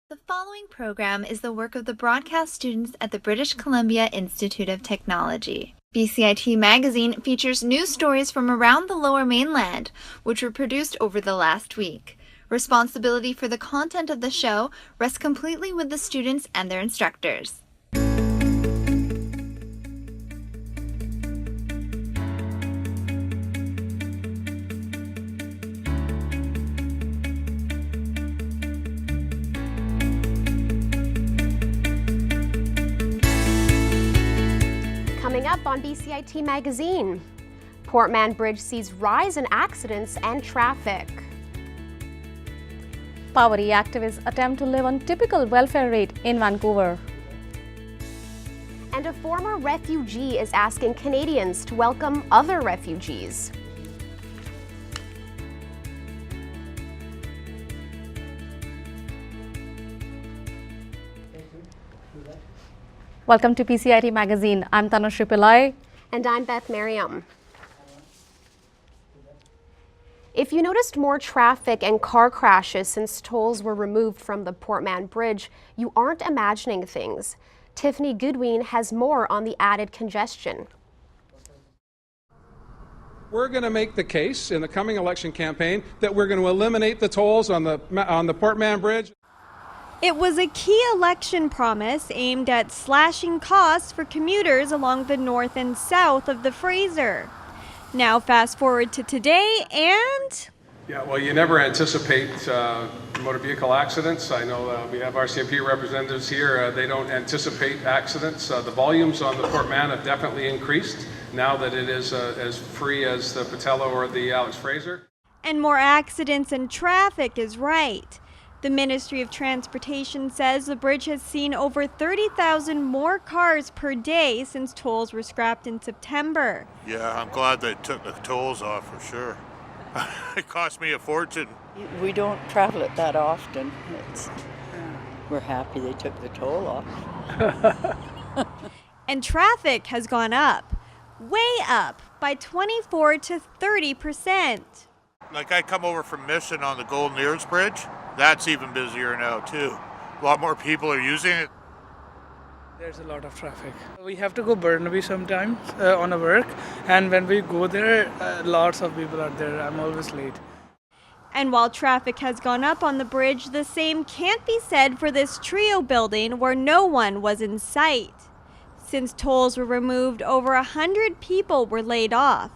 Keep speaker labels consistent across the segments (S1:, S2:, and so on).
S1: The following program is the work of the broadcast students at the British Columbia Institute of Technology. BCIT magazine features news stories from around the Lower Mainland, which were produced over the last week. Responsibility for the content of the show rests completely with the students and their instructors.
S2: Coming up on BCIT magazine, Port Mann Bridge sees rise in accidents and traffic.
S3: Poverty activists attempt to live on typical welfare rate in Vancouver.
S2: And a former refugee is asking Canadians to welcome other refugees.
S3: Welcome to BCIT magazine. I'm Tanushree Pillai.
S2: And I'm Beth Merriam. If you noticed more traffic and car crashes since tolls were removed from the Port Mann Bridge, you aren't imagining things. Tiffany Goodwin has more on the added congestion.
S4: We're going to make the case in the coming election campaign that we're going to eliminate the tolls on the Port Mann Bridge.
S5: It was a key election promise aimed at slashing costs for commuters along the north and south of the Fraser. Now fast forward to today and...
S4: Yeah, well, you never anticipate motor vehicle accidents. I know we have RCMP representatives here. They don't anticipate accidents. The volumes on the Port Mann have definitely increased now that it is as free as the Patello or the Alex Fraser.
S5: And more accidents and traffic is right. The Ministry of Transportation says the bridge has seen over 30,000 more cars per day since tolls were scrapped in September.
S6: Yeah, I'm glad they took the tolls off for sure. It cost me a fortune.
S7: We don't travel it that often. We're happy they took the toll off.
S5: And traffic has gone up, way up, by 24 to 30%.
S6: Like I come over from Mission on the Golden Ears Bridge. That's even busier now too. A lot more people are using it.
S8: There's a lot of traffic. We have to go Burnaby sometimes on a work, and when we go there, lots of people are there. I'm always late.
S5: And while traffic has gone up on the bridge, the same can't be said for this trio building where no one was in sight. Since tolls were removed, over 100 people were laid off.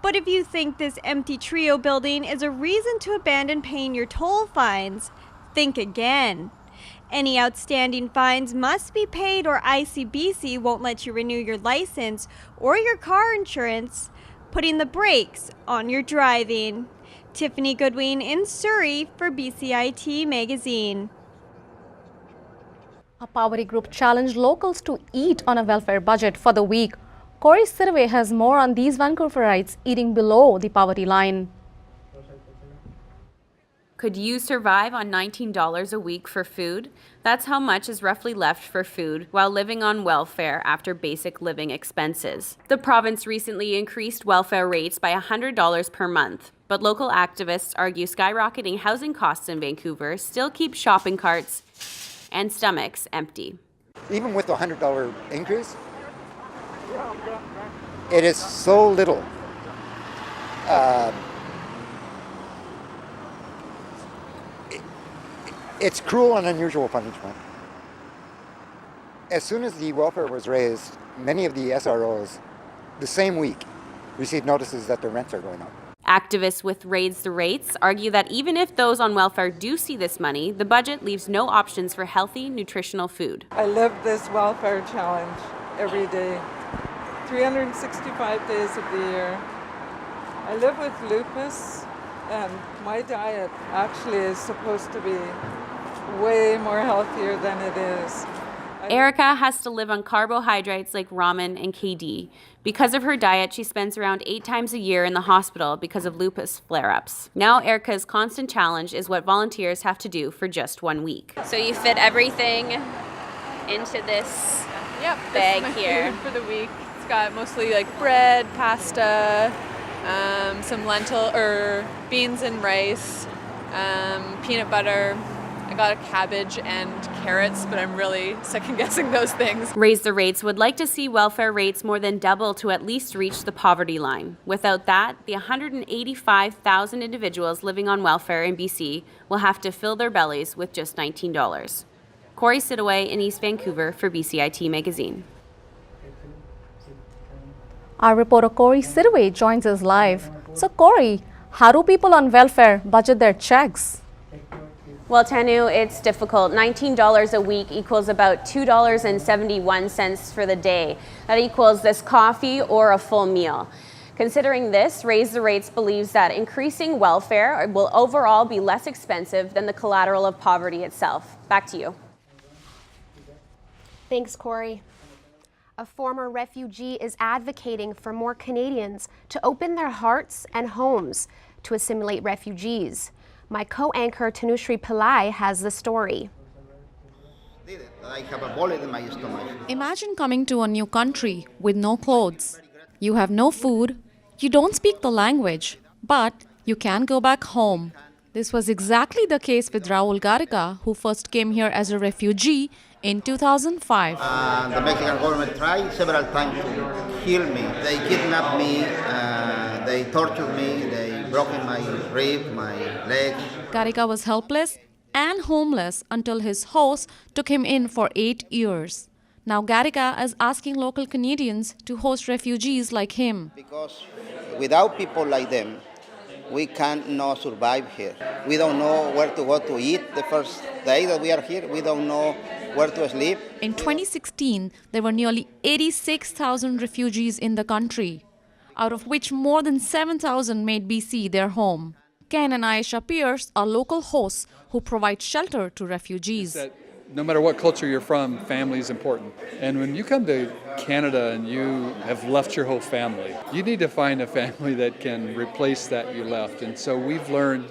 S5: But if you think this empty trio building is a reason to abandon paying your toll fines, think again. Any outstanding fines must be paid or ICBC won't let you renew your license or your car insurance, putting the brakes on your driving. Tiffany Goodwin in Surrey for BCIT magazine.
S3: A poverty group challenged locals to eat on a welfare budget for the week. Corey's survey has more on these Vancouverites eating below the poverty line.
S9: Could you survive on $19 a week for food? That's how much is roughly left for food while living on welfare after basic living expenses. The province recently increased welfare rates by $100 per month, but local activists argue skyrocketing housing costs in Vancouver still keep shopping carts and stomachs empty.
S10: Even with the $100 increase, it is so little. It's cruel and unusual punishment. As soon as the welfare was raised, many of the SROs, the same week, received notices that their rents are going up.
S9: Activists with Raise the Rates argue that even if those on welfare do see this money, the budget leaves no options for healthy, nutritional food.
S11: I live this welfare challenge every day. 365 days of the year. I live with lupus, and my diet actually is supposed to be way more healthier than it is.
S9: Erica has to live on carbohydrates like ramen and KD. Because of her diet, she spends around 8 times a year in the hospital because of lupus flare-ups. Now Erica's constant challenge is what volunteers have to do for just 1 week. So you fit everything into this bag here.
S12: For the week. Got mostly like bread, pasta, some lentil or beans and rice, peanut butter. I got a cabbage and carrots, but I'm really second guessing those things.
S9: Raise the Rates would like to see welfare rates more than double to at least reach the poverty line. Without that, the 185,000 individuals living on welfare in BC will have to fill their bellies with just $19. Corey Sidaway in East Vancouver for BCIT Magazine.
S3: Our reporter Corey Sidaway joins us live. So Corey, how do people on welfare budget their checks?
S9: Well, Tanu, it's difficult. $19 a week equals about $2.71 for the day. That equals this coffee or a full meal. Considering this, Raise the Rates believes that increasing welfare will overall be less expensive than the collateral of poverty itself. Back to you.
S2: Thanks, Corey. A former refugee is advocating for more Canadians to open their hearts and homes to assimilate refugees. My co-anchor Tanushri Pillai has the story.
S13: I have a bullet in my stomach.
S14: Imagine coming to a new country with no clothes. You have no food, you don't speak the language, but you can go back home. This was exactly the case with Raul Garriga, who first came here as a refugee in 2005.
S13: The Mexican government tried several times to kill me. They kidnapped me, they tortured me, they broke my rib, my leg.
S14: Garriga was helpless and homeless until his host took him in for 8 years. Now Garriga is asking local Canadians to host refugees like him.
S13: Because without people like them, we cannot survive here. We don't know where to go to eat the first day that we are here. We don't know where to sleep.
S14: In 2016, there were nearly 86,000 refugees in the country, out of which more than 7,000 made BC their home. Ken and Aisha Pierce are local hosts who provide shelter to refugees.
S15: No matter what culture you're from, family is important. And when you come to Canada and you have left your whole family, you need to find a family that can replace that you left. And so we've learned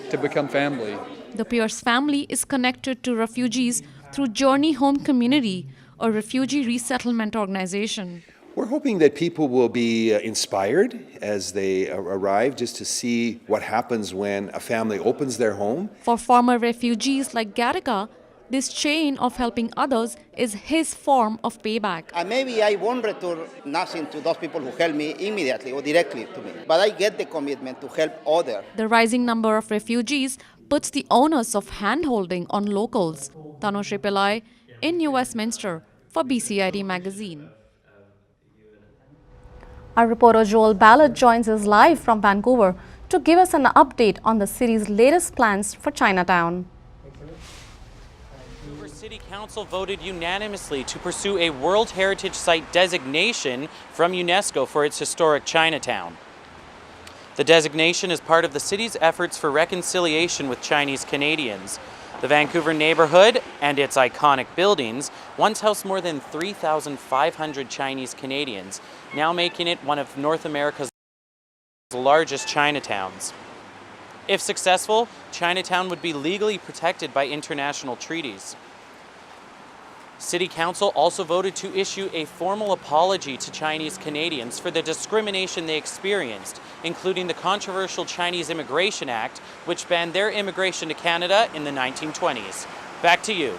S15: to become family.
S14: The Pierce family is connected to refugees through Journey Home Community, a refugee resettlement organization.
S16: We're hoping that people will be inspired as they arrive just to see what happens when a family opens their home.
S14: For former refugees like Garriga, this chain of helping others is his form of payback.
S13: And maybe I won't return nothing to those people who help me immediately or directly to me, but I get the commitment to help others.
S14: The rising number of refugees puts the onus of hand-holding on locals. Tanushri Pillai in New Westminster for BCIT Magazine. Our reporter Joel Ballard joins us live from Vancouver to give us an update on the city's latest plans for Chinatown.
S17: City Council voted unanimously to pursue a World Heritage Site designation from UNESCO for its historic Chinatown. The designation is part of the city's efforts for reconciliation with Chinese Canadians. The Vancouver neighborhood and its iconic buildings once housed more than 3,500 Chinese Canadians, now making it one of North America's largest Chinatowns. If successful, Chinatown would be legally protected by international treaties. City Council also voted to issue a formal apology to Chinese Canadians for the discrimination they experienced, including the controversial Chinese Immigration Act, which banned their immigration to Canada in the 1920s. Back to you.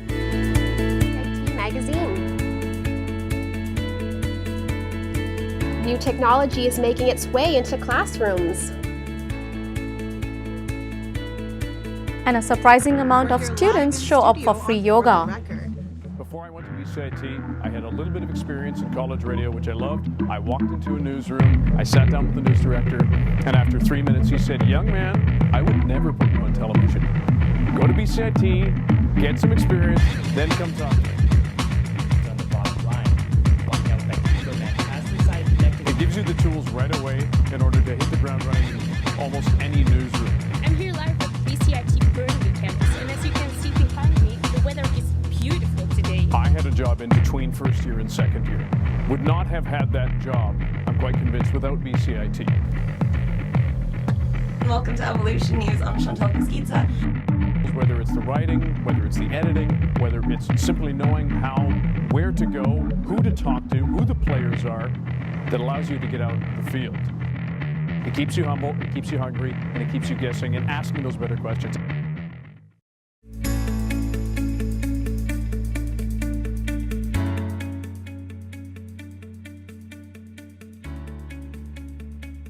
S2: BCIT Magazine. New technology is making its way into classrooms.
S3: And a surprising amount of students show up for free yoga.
S18: Before I went to BCIT, I had a little bit of experience in college radio, which I loved. I walked into a newsroom, I sat down with the news director, and after 3 minutes he said, "Young man, I would never put you on television. Go to BCIT, get some experience, then come talk to me." It gives you the tools right away in order to hit the ground running in almost any newsroom.
S19: I'm here live at BCIT Burnaby campus, and as you can see behind me, the weather is beautiful today.
S18: I had a job in between first year and second year. Would not have had that job, I'm quite convinced, without BCIT.
S20: Welcome to Evolution News. I'm Chantal Pesquitza.
S18: Whether it's the writing, whether it's the editing, whether it's simply knowing where to go, who to talk to, who the players are, that allows you to get out in the field. It keeps you humble, it keeps you hungry, and it keeps you guessing and asking those better questions.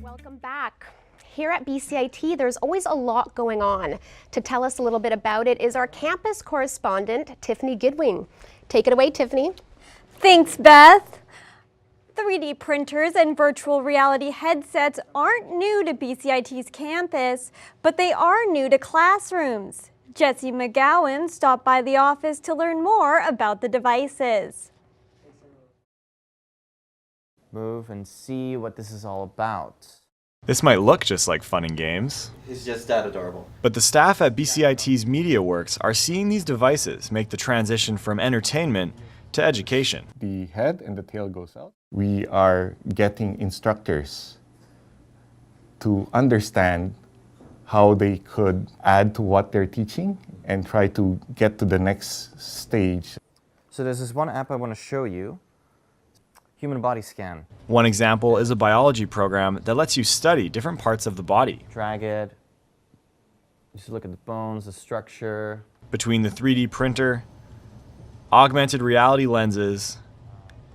S2: Welcome back. Here at BCIT, there's always a lot going on. To tell us a little bit about it is our campus correspondent, Tiffany Goodwin. Take it away, Tiffany.
S5: Thanks, Beth. 3D printers and virtual reality headsets aren't new to BCIT's campus, but they are new to classrooms. Jesse McGowan stopped by the office to learn more about the devices.
S21: Move and see what this is all about.
S22: This might look just like fun and games.
S21: He's just that adorable.
S22: But the staff at BCIT's MediaWorks are seeing these devices make the transition from entertainment to education.
S23: The head and the tail goes out. We are getting instructors to understand how they could add to what they're teaching and try to get to the next stage.
S21: So there's this one app I want to show you. Human body scan.
S22: One example is a biology program that lets you study different parts of the body.
S21: Drag it. Just look at the bones, the structure.
S22: Between the 3D printer, augmented reality lenses,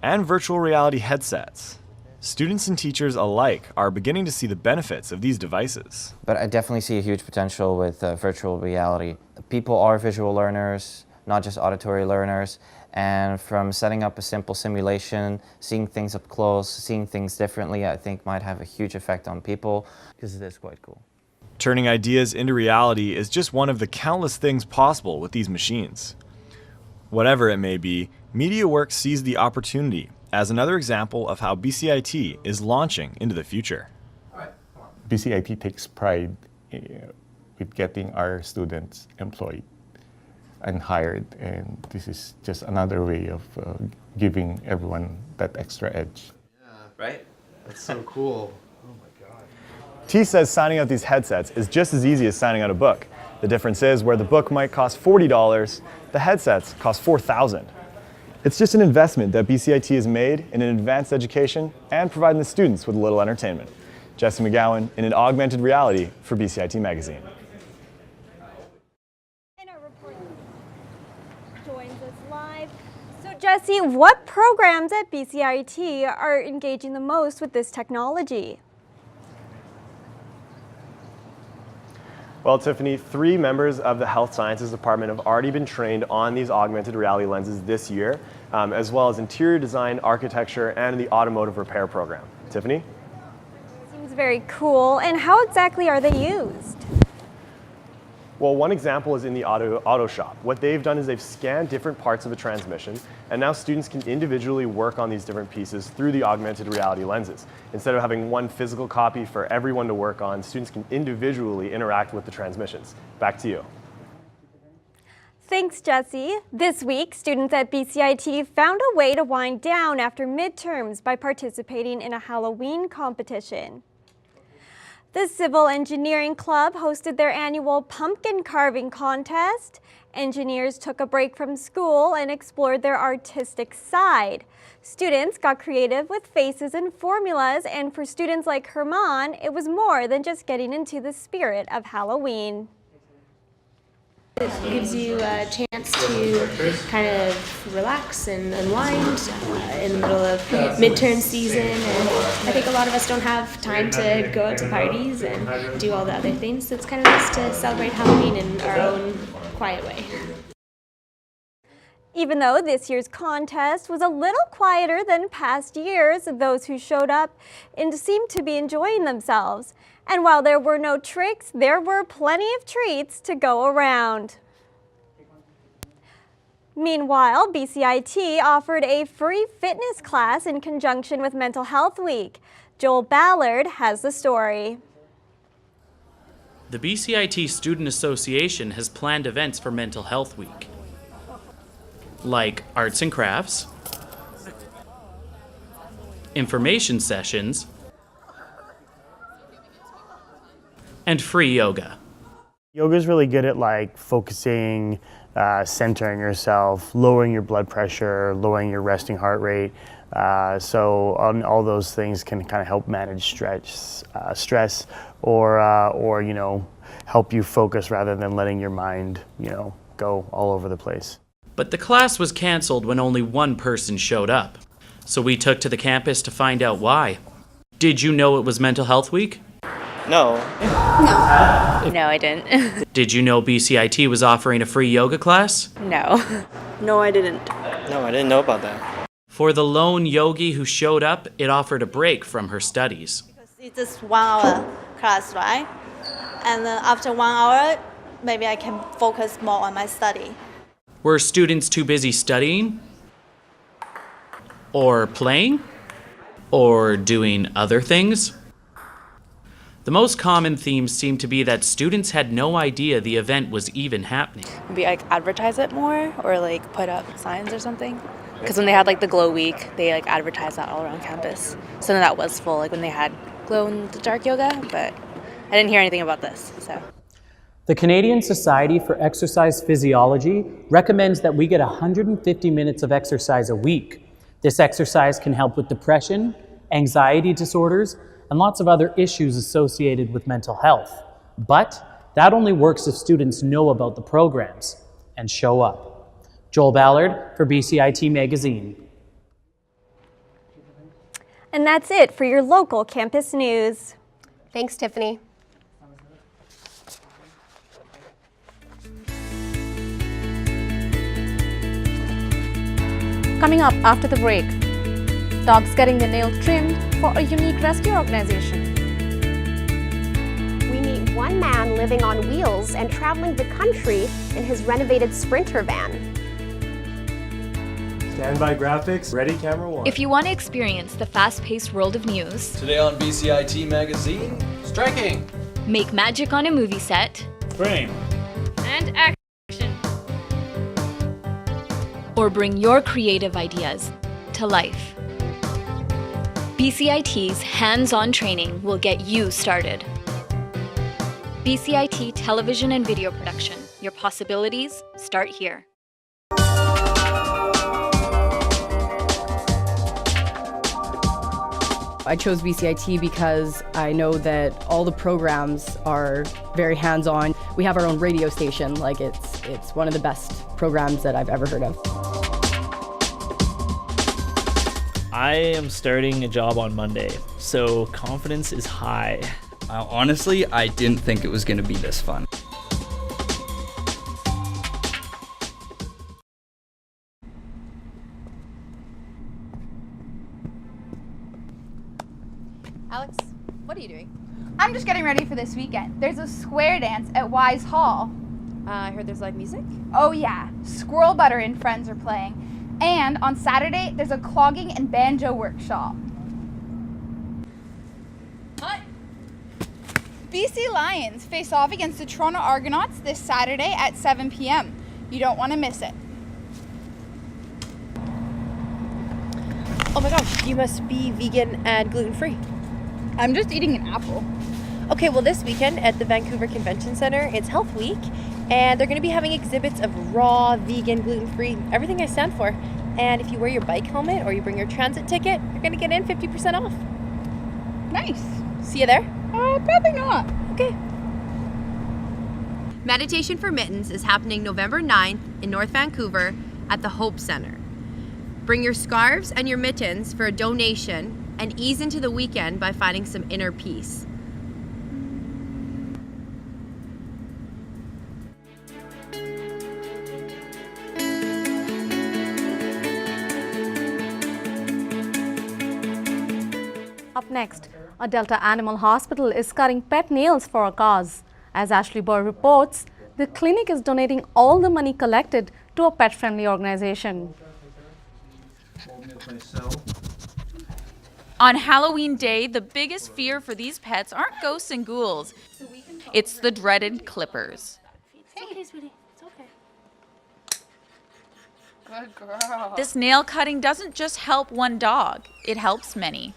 S22: and virtual reality headsets, students and teachers alike are beginning to see the benefits of these devices.
S21: But I definitely see a huge potential with virtual reality. People are visual learners, not just auditory learners. And from setting up a simple simulation, seeing things up close, seeing things differently, I think might have a huge effect on people, because it is quite cool.
S22: Turning ideas into reality is just one of the countless things possible with these machines. Whatever it may be, MediaWorks sees the opportunity as another example of how BCIT is launching into the future.
S23: BCIT takes pride with getting our students employed and hired, and this is just another way of giving everyone that extra edge.
S21: Yeah, right?
S24: That's so cool. Oh my God.
S22: T says signing out these headsets is just as easy as signing out a book. The difference is where the book might cost $40, the headsets cost $4,000. It's just an investment that BCIT has made in an advanced education and providing the students with a little entertainment. Jesse McGowan in an augmented reality for BCIT Magazine.
S5: Jesse, what programs at BCIT are engaging the most with this technology?
S25: Well, Tiffany, 3 members of the Health Sciences Department have already been trained on these augmented reality lenses this year, as well as interior design, architecture, and the automotive repair program. Tiffany?
S5: Seems very cool. And how exactly are they used?
S25: Well, one example is in the auto shop. What they've done is they've scanned different parts of a transmission, and now students can individually work on these different pieces through the augmented reality lenses. Instead of having one physical copy for everyone to work on, students can individually interact with the transmissions. Back to you.
S5: Thanks, Jesse. This week, students at BCIT found a way to wind down after midterms by participating in a Halloween competition. The Civil Engineering Club hosted their annual pumpkin carving contest. Engineers took a break from school and explored their artistic side. Students got creative with faces and formulas, and for students like Herman, it was more than just getting into the spirit of Halloween.
S26: It gives you a chance to kind of relax and unwind in the middle of midterm season. And I think a lot of us don't have time to go out to parties and do all the other things. So it's kind of nice to celebrate Halloween in our own quiet way.
S5: Even though this year's contest was a little quieter than past years, those who showed up seemed to be enjoying themselves. And while there were no tricks, there were plenty of treats to go around. Meanwhile, BCIT offered a free fitness class in conjunction with Mental Health Week. Joel Ballard has the story.
S17: The BCIT Student Association has planned events for Mental Health Week, like arts and crafts, information sessions, and free yoga.
S27: Yoga is really good at focusing, centering yourself, lowering your blood pressure, lowering your resting heart rate. So all those things can kind of help manage stress or you know, help you focus rather than letting your mind, you know, go all over the place.
S17: But the class was canceled when only one person showed up. So we took to the campus to find out why. Did you know it was Mental Health Week?
S1: No.
S4: No, I didn't.
S17: Did you know BCIT was offering a free yoga class?
S4: No.
S1: No, I didn't. No, I didn't know about that.
S17: For the lone yogi who showed up, it offered a break from her studies.
S6: It's just 1 hour class, right? And then after 1 hour, maybe I can focus more on my study.
S17: Were students too busy studying? Or playing? Or doing other things? The most common themes seem to be that students had no idea the event was even happening.
S4: Maybe like advertise it more or like put up signs or something. Because when they had like the glow week, they like advertised that all around campus. So then that was full, like when they had glow in the dark yoga, but I didn't hear anything about this, so.
S7: The Canadian Society for Exercise Physiology recommends that we get 150 minutes of exercise a week. This exercise can help with depression, anxiety disorders, and lots of other issues associated with mental health. But that only works if students know about the programs and show up. Joel Ballard for BCIT Magazine.
S5: And that's it for your local campus news.
S2: Thanks, Tiffany.
S3: Coming up after the break, dogs getting their nails trimmed for a unique rescue organization.
S2: We meet one man living on wheels and traveling the country in his renovated Sprinter van.
S25: Standby graphics, ready camera one.
S8: If you want to experience the fast-paced world of news,
S10: today on BCIT Magazine, striking,
S8: make magic on a movie set,
S10: frame,
S8: and action, or bring your creative ideas to life. BCIT's hands-on training will get you started. BCIT Television and Video Production. Your possibilities start here.
S11: I chose BCIT because I know that all the programs are very hands-on. We have our own radio station. Like it's one of the best programs that I've ever heard of.
S28: I am starting a job on Monday, so confidence is high.
S10: Honestly, I didn't think it was going to be this fun.
S29: Alex, what are you doing? I'm just getting ready for this weekend. There's a square dance at Wise Hall. I heard there's live music. Oh yeah, Squirrel Butter and friends are playing. And on Saturday, there's a clogging and banjo workshop. What? BC Lions face off against the Toronto Argonauts this Saturday at 7 p.m. You don't want to miss it.
S30: Oh my gosh, you must be vegan and gluten-free.
S29: I'm just eating an apple.
S30: Okay, well this weekend at the Vancouver Convention Center, it's Health Week, and they're going to be having exhibits of raw, vegan, gluten-free, everything I stand for. And if you wear your bike helmet or you bring your transit ticket, you're going to get in 50% off.
S29: Nice.
S30: See you there?
S29: Probably not.
S30: Okay. Meditation for Mittens is happening November 9th in North Vancouver at the Hope Center. Bring your scarves and your mittens for a donation and ease into the weekend by finding some inner peace.
S3: Up next, a Delta Animal Hospital is cutting pet nails for a cause. As Ashley Boy reports, the clinic is donating all the money collected to a pet-friendly organization.
S31: On Halloween Day, the biggest fear for these pets aren't ghosts and ghouls. It's the dreaded clippers.
S29: It's okay, sweetie. It's okay. Good girl.
S31: This nail cutting doesn't just help one dog, it helps many.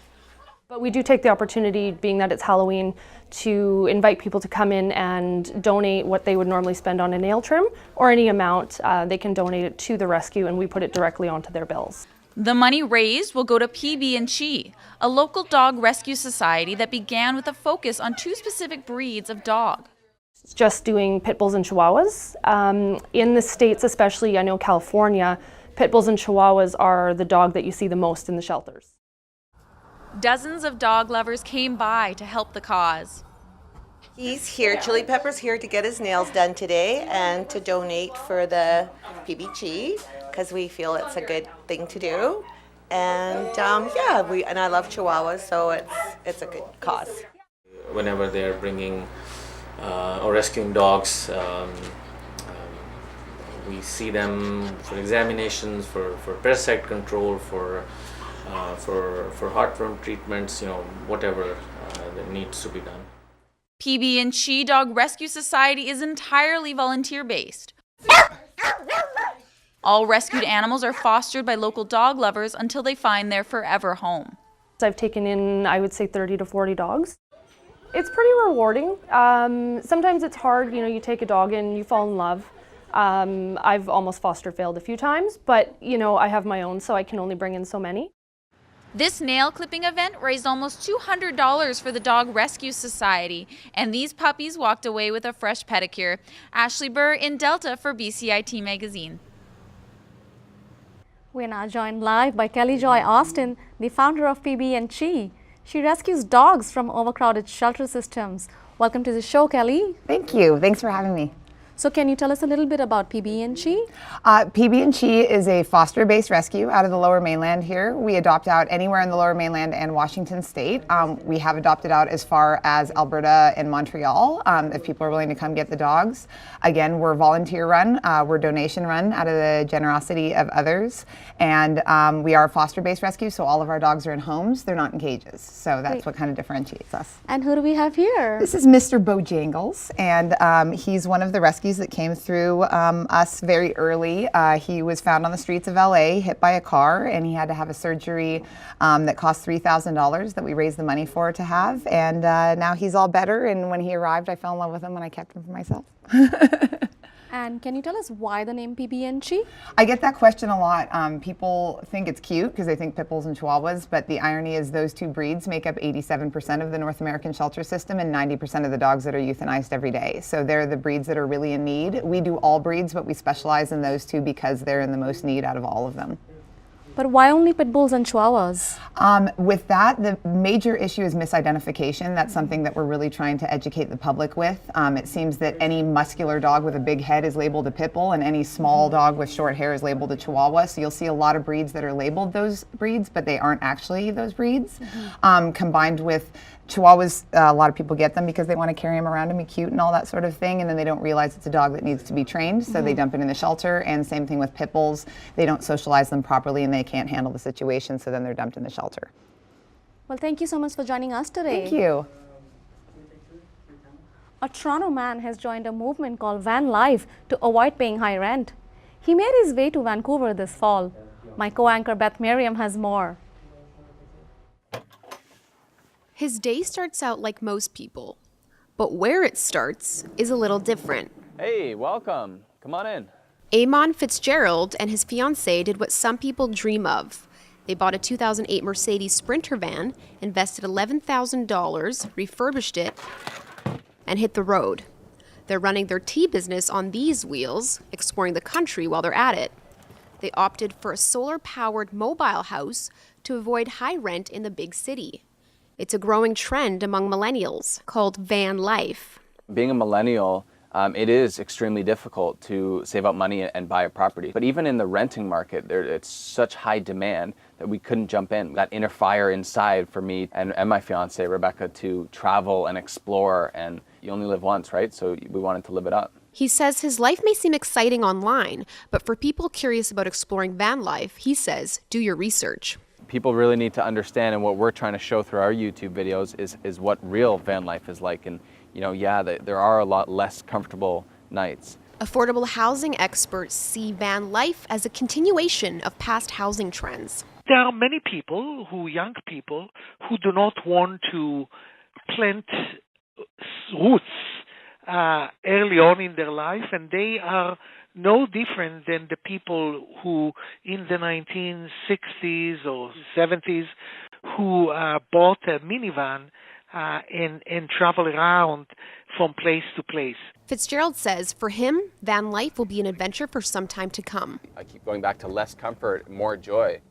S32: But we do take the opportunity, being that it's Halloween, to invite people to come in and donate what they would normally spend on a nail trim, or any amount. They can donate it to the rescue and we put it directly onto their bills.
S31: The money raised will go to PB&Chi, a local dog rescue society that began with a focus on 2 specific breeds of dog.
S32: Just doing pit bulls and chihuahuas. In the States, especially, I know California, pit bulls and chihuahuas are the dog that you see the most in the shelters.
S31: Dozens of dog lovers came by to help the cause.
S9: He's here, Chili Pepper's here to get his nails done today and to donate for the PBG because we feel it's a good thing to do. And and I love Chihuahuas, so it's a good cause.
S12: Whenever they're bringing or rescuing dogs, we see them for examinations, for parasite control, for heartworm treatments, whatever that needs to be done.
S31: PB&Chi Dog Rescue Society is entirely volunteer-based. All rescued animals are fostered by local dog lovers until they find their forever home.
S32: I've taken in, I would say, 30 to 40 dogs. It's pretty rewarding. Sometimes it's hard, you take a dog and you fall in love. I've almost foster failed a few times, but I have my own, so I can only bring in so many.
S31: This nail clipping event raised almost $200 for the Dog Rescue Society, and these puppies walked away with a fresh pedicure. Ashley Burr in Delta for BCIT Magazine.
S3: We're now joined live by Kelly Joy Austin, the founder of PB&Chi. She rescues dogs from overcrowded shelter systems. Welcome to the show, Kelly.
S13: Thank you. Thanks for having me.
S3: So can you tell us a little bit about PB&Chi?
S13: PB&Chi is a foster-based rescue out of the Lower Mainland here. We adopt out anywhere in the Lower Mainland and Washington State. We have adopted out as far as Alberta and Montreal if people are willing to come get the dogs. Again, we're volunteer run, we're donation run out of the generosity of others. And we are a foster-based rescue, so all of our dogs are in homes. They're not in cages. So that's what kind of differentiates us.
S3: And who do we have here?
S13: This is Mr. Bojangles, and he's one of the rescues that came through us very early. He was found on the streets of LA, hit by a car, and he had to have a surgery that cost $3,000 that we raised the money for to have. And now he's all better, and when he arrived, I fell in love with him and I kept him for myself.
S3: And can you tell us why the name PB&Chi?
S13: I get that question a lot. People think it's cute because they think pit bulls and chihuahuas, but the irony is those 2 breeds make up 87% of the North American shelter system and 90% of the dogs that are euthanized every day. So they're the breeds that are really in need. We do all breeds, but we specialize in those 2 because they're in the most need out of all of them.
S3: But why only pit bulls and chihuahuas?
S13: With that, the major issue is misidentification. That's something that we're really trying to educate the public with. It seems that any muscular dog with a big head is labeled a pit bull and any small dog with short hair is labeled a chihuahua. So you'll see a lot of breeds that are labeled those breeds, but they aren't actually those breeds. Combined with Chihuahuas, a lot of people get them because they want to carry them around and be cute and all that sort of thing, and then they don't realize it's a dog that needs to be trained, so they dump it in the shelter. And same thing with pit bulls. They don't socialize them properly and they can't handle the situation, so then they're dumped in the shelter.
S3: Well, thank you so much for joining us today.
S13: Thank you.
S3: A Toronto man has joined a movement called Van Life to avoid paying high rent. He made his way to Vancouver this fall. My co-anchor Beth Miriam has more.
S2: His day starts out like most people, but where it starts is a little different.
S14: Hey, welcome. Come on in.
S2: Amon Fitzgerald and his fiancée did what some people dream of. They bought a 2008 Mercedes Sprinter van, invested $11,000, refurbished it, and hit the road. They're running their tea business on these wheels, exploring the country while they're at it. They opted for a solar-powered mobile house to avoid high rent in the big city. It's a growing trend among millennials called van life.
S14: Being a millennial, it is extremely difficult to save up money and buy a property. But even in the renting market, it's such high demand that we couldn't jump in. That inner fire inside for me and my fiance, Rebecca, to travel and explore. And you only live once, right? So we wanted to live it up.
S2: He says his life may seem exciting online, but for people curious about exploring van life, he says, do your research.
S14: People really need to understand, and what we're trying to show through our YouTube videos is what real van life is like. And there are a lot less comfortable nights.
S2: Affordable housing experts see van life as a continuation of past housing trends.
S15: There are many people, young people, who do not want to plant roots early on in their life, and they are no different than the people who in the 1960s or 70s who bought a minivan and travel around from place to place.
S2: Fitzgerald says for him, van life will be an adventure for some time to come.
S14: I keep going back to less comfort, more joy.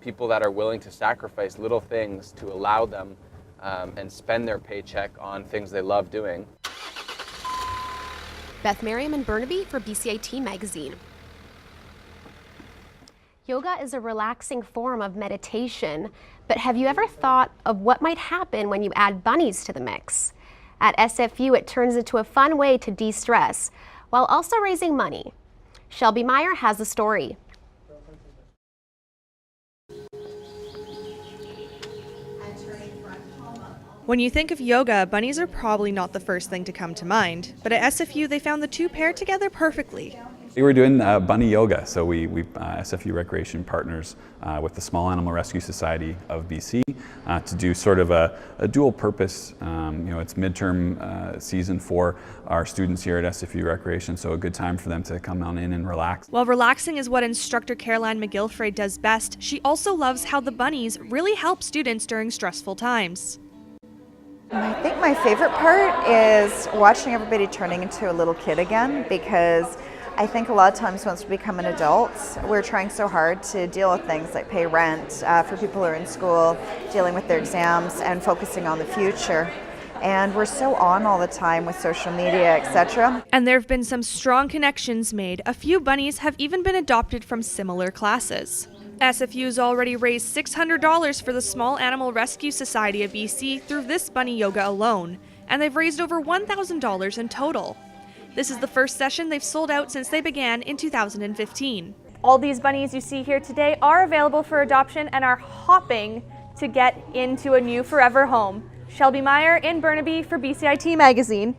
S14: People that are willing to sacrifice little things to allow them and spend their paycheck on things they love doing.
S2: Beth Merriam in Burnaby for BCIT Magazine. Yoga is a relaxing form of meditation, but have you ever thought of what might happen when you add bunnies to the mix? At SFU, it turns into a fun way to de-stress while also raising money. Shelby Meyer has the story.
S1: When you think of yoga, bunnies are probably not the first thing to come to mind, but at SFU they found the two pair together perfectly.
S6: We were doing bunny yoga, so we SFU Recreation partners with the Small Animal Rescue Society of BC to do sort of a dual purpose. It's midterm season for our students here at SFU Recreation, so a good time for them to come on in and relax.
S1: While relaxing is what instructor Caroline McGilfray does best, she also loves how the bunnies really help students during stressful times.
S16: I think my favorite part is watching everybody turning into a little kid again, because I think a lot of times once we become an adult, we're trying so hard to deal with things like pay rent for people who are in school, dealing with their exams and focusing on the future. And we're so on all the time with social media, etc.
S1: And there have been some strong connections made. A few bunnies have even been adopted from similar classes. SFU's already raised $600 for the Small Animal Rescue Society of BC through this bunny yoga alone, and they've raised over $1,000 in total. This is the first session they've sold out since they began in 2015.
S18: All these bunnies you see here today are available for adoption and are hopping to get into a new forever home. Shelby Meyer in Burnaby for BCIT Magazine.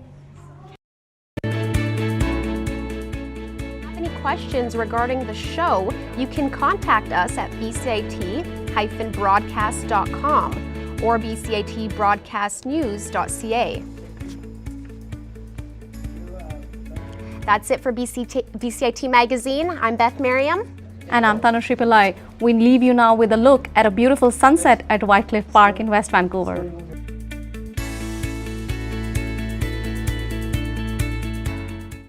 S2: Questions regarding the show, you can contact us at bcit-broadcast.com or bcitbroadcastnews.ca. That's it for BCIT Magazine. I'm Beth Merriam.
S3: And I'm Tanushree Pillai. We leave you now with a look at a beautiful sunset at Whitecliff Park in West Vancouver.